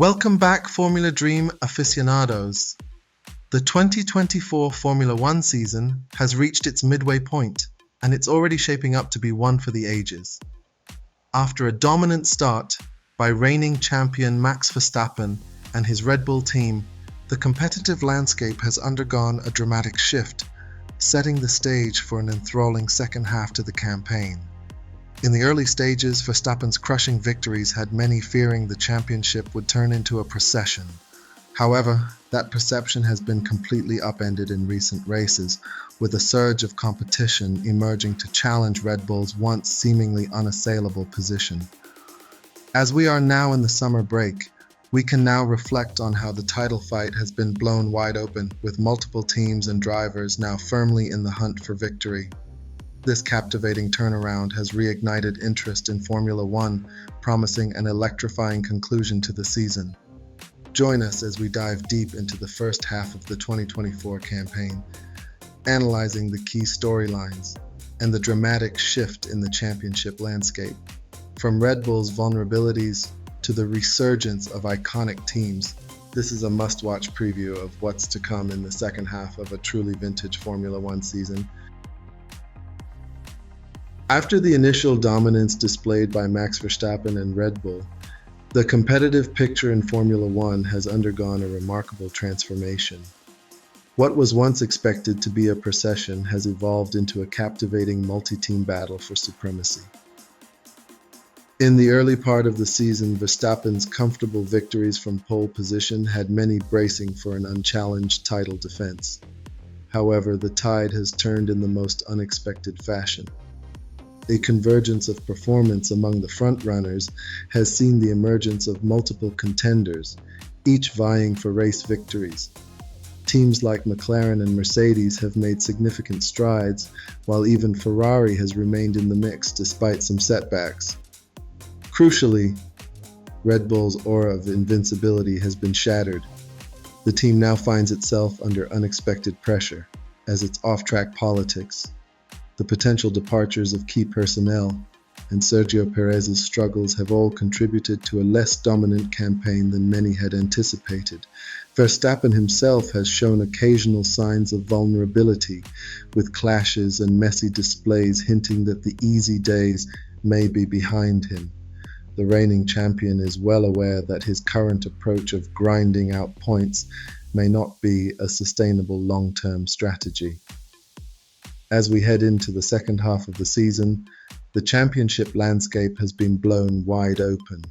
Welcome back, Formula Dream aficionados. The 2024 Formula One season has reached its midway point, and it's already shaping up to be one for the ages. After a dominant start by reigning champion Max Verstappen and his Red Bull team, the competitive landscape has undergone a dramatic shift, setting the stage for an enthralling second half to the campaign. In the early stages, Verstappen's crushing victories had many fearing the championship would turn into a procession. However, that perception has been completely upended in recent races, with a surge of competition emerging to challenge Red Bull's once seemingly unassailable position. As we are now in the summer break, we can now reflect on how the title fight has been blown wide open, with multiple teams and drivers now firmly in the hunt for victory. This captivating turnaround has reignited interest in Formula One, promising an electrifying conclusion to the season. Join us as we dive deep into the first half of the 2024 campaign, analyzing the key storylines and the dramatic shift in the championship landscape. From Red Bull's vulnerabilities to the resurgence of iconic teams, this is a must-watch preview of what's to come in the second half of a truly vintage Formula One season. After the initial dominance displayed by Max Verstappen and Red Bull, the competitive picture in Formula One has undergone a remarkable transformation. What was once expected to be a procession has evolved into a captivating multi-team battle for supremacy. In the early part of the season, Verstappen's comfortable victories from pole position had many bracing for an unchallenged title defense. However, the tide has turned in the most unexpected fashion. A convergence of performance among the frontrunners has seen the emergence of multiple contenders, each vying for race victories. Teams like McLaren and Mercedes have made significant strides, while even Ferrari has remained in the mix despite some setbacks. Crucially, Red Bull's aura of invincibility has been shattered. The team now finds itself under unexpected pressure, as its off-track politics, the potential departures of key personnel, and Sergio Perez's struggles have all contributed to a less dominant campaign than many had anticipated. Verstappen himself has shown occasional signs of vulnerability, with clashes and messy displays hinting that the easy days may be behind him. The reigning champion is well aware that his current approach of grinding out points may not be a sustainable long-term strategy. As we head into the second half of the season, the championship landscape has been blown wide open.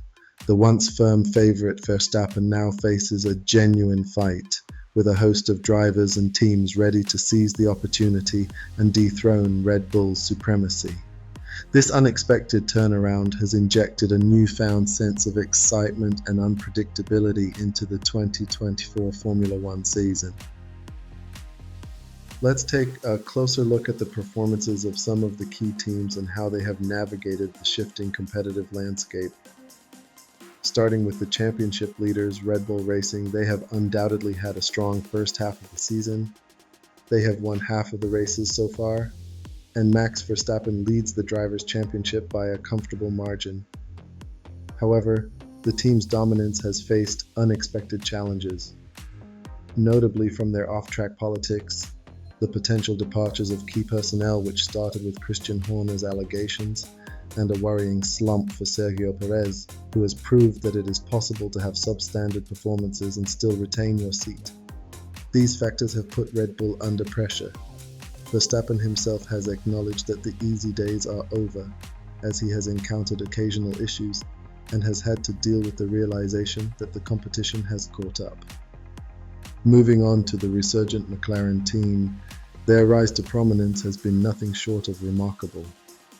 The once firm favourite Verstappen now faces a genuine fight, with a host of drivers and teams ready to seize the opportunity and dethrone Red Bull's supremacy. This unexpected turnaround has injected a newfound sense of excitement and unpredictability into the 2024 Formula One season. Let's take a closer look at the performances of some of the key teams and how they have navigated the shifting competitive landscape. Starting with the championship leaders, Red Bull Racing, they have undoubtedly had a strong first half of the season. They have won half of the races so far, and Max Verstappen leads the Drivers' Championship by a comfortable margin. However, the team's dominance has faced unexpected challenges, notably from their off-track politics, the potential departures of key personnel, which started with Christian Horner's allegations, and a worrying slump for Sergio Perez, who has proved that it is possible to have substandard performances and still retain your seat. These factors have put Red Bull under pressure. Verstappen himself has acknowledged that the easy days are over, as he has encountered occasional issues and has had to deal with the realization that the competition has caught up. Moving on to the resurgent McLaren team, their rise to prominence has been nothing short of remarkable.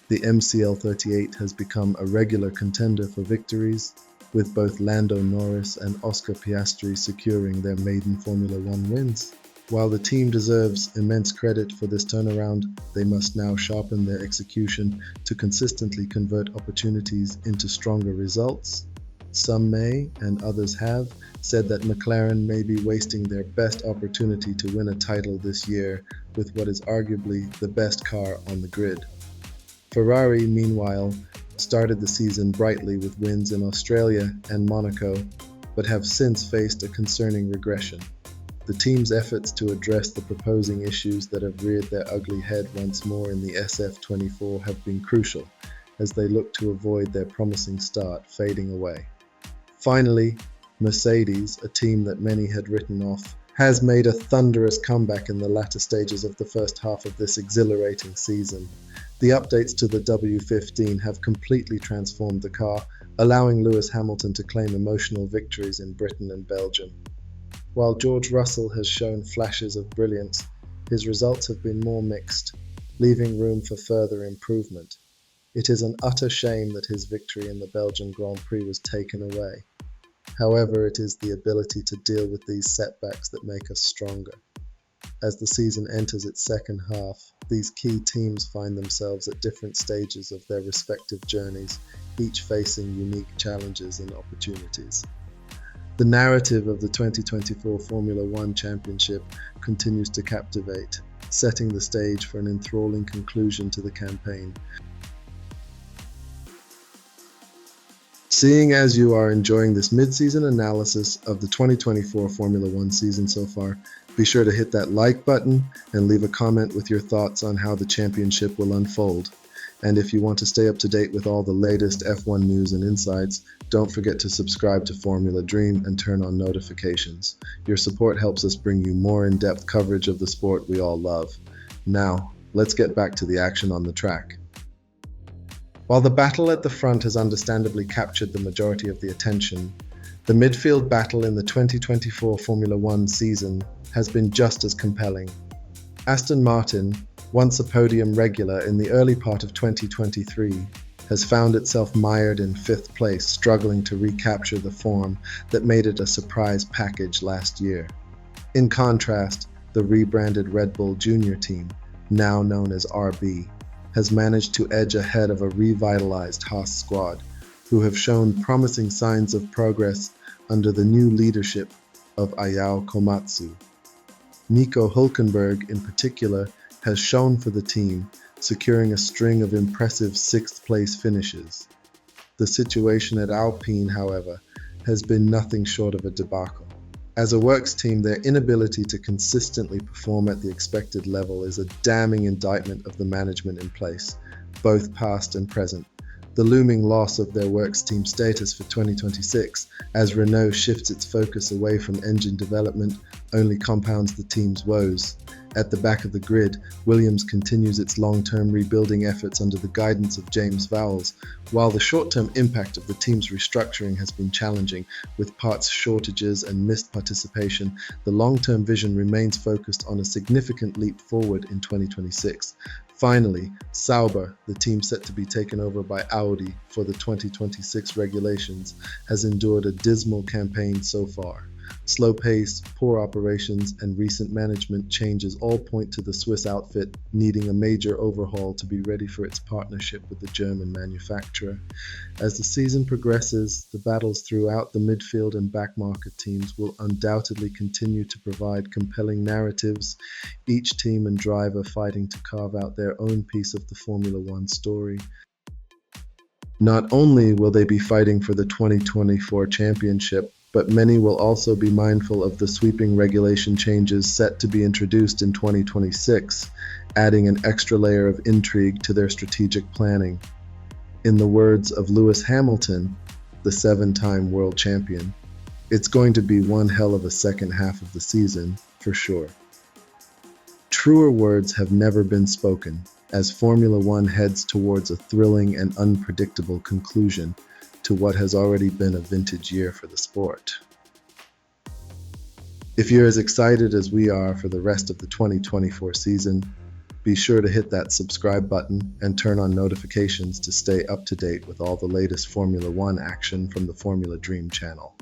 The MCL38 has become a regular contender for victories, with both Lando Norris and Oscar Piastri securing their maiden Formula One wins. While the team deserves immense credit for this turnaround, they must now sharpen their execution to consistently convert opportunities into stronger results. Some may, and others have, said that McLaren may be wasting their best opportunity to win a title this year with what is arguably the best car on the grid. Ferrari, meanwhile, started the season brightly with wins in Australia and Monaco, but have since faced a concerning regression. The team's efforts to address the proposing issues that have reared their ugly head once more in the SF24 have been crucial, as they look to avoid their promising start fading away. Finally, Mercedes, a team that many had written off, has made a thunderous comeback in the latter stages of the first half of this exhilarating season. The updates to the W15 have completely transformed the car, allowing Lewis Hamilton to claim emotional victories in Britain and Belgium. While George Russell has shown flashes of brilliance, his results have been more mixed, leaving room for further improvement. It is an utter shame that his victory in the Belgian Grand Prix was taken away. However, it is the ability to deal with these setbacks that make us stronger. As the season enters its second half, these key teams find themselves at different stages of their respective journeys, each facing unique challenges and opportunities. The narrative of the 2024 Formula One Championship continues to captivate, setting the stage for an enthralling conclusion to the campaign. Seeing as you are enjoying this mid-season analysis of the 2024 Formula One season so far, be sure to hit that like button and leave a comment with your thoughts on how the championship will unfold. And if you want to stay up to date with all the latest F1 news and insights, don't forget to subscribe to Formula Dream and turn on notifications. Your support helps us bring you more in-depth coverage of the sport we all love. Now, let's get back to the action on the track. While the battle at the front has understandably captured the majority of the attention, the midfield battle in the 2024 Formula One season has been just as compelling. Aston Martin, once a podium regular in the early part of 2023, has found itself mired in fifth place, struggling to recapture the form that made it a surprise package last year. In contrast, the rebranded Red Bull Junior team, now known as RB, has managed to edge ahead of a revitalized Haas squad, who have shown promising signs of progress under the new leadership of Ayao Komatsu. Nico Hülkenberg, in particular, has shown for the team, securing a string of impressive sixth-place finishes. The situation at Alpine, however, has been nothing short of a debacle. As a works team, their inability to consistently perform at the expected level is a damning indictment of the management in place, both past and present. The looming loss of their works team status for 2026, as Renault shifts its focus away from engine development, only compounds the team's woes. At the back of the grid, Williams continues its long-term rebuilding efforts under the guidance of James Vowles, while the short-term impact of the team's restructuring has been challenging, with parts shortages and missed participation. The long-term vision remains focused on a significant leap forward in 2026. Finally, Sauber, the team set to be taken over by Audi for the 2026 regulations, has endured a dismal campaign so far. Slow pace, poor operations, and recent management changes all point to the Swiss outfit needing a major overhaul to be ready for its partnership with the German manufacturer. As the season progresses, the battles throughout the midfield and back market teams will undoubtedly continue to provide compelling narratives, each team and driver fighting to carve out their own piece of the Formula One story. Not only will they be fighting for the 2024 championship, but many will also be mindful of the sweeping regulation changes set to be introduced in 2026, adding an extra layer of intrigue to their strategic planning. In the words of Lewis Hamilton, the seven-time world champion, it's going to be one hell of a second half of the season, for sure. Truer words have never been spoken, as Formula One heads towards a thrilling and unpredictable conclusion to what has already been a vintage year for the sport. If you're as excited as we are for the rest of the 2024 season, be sure to hit that subscribe button and turn on notifications to stay up to date with all the latest Formula One action from the Formula Dream channel.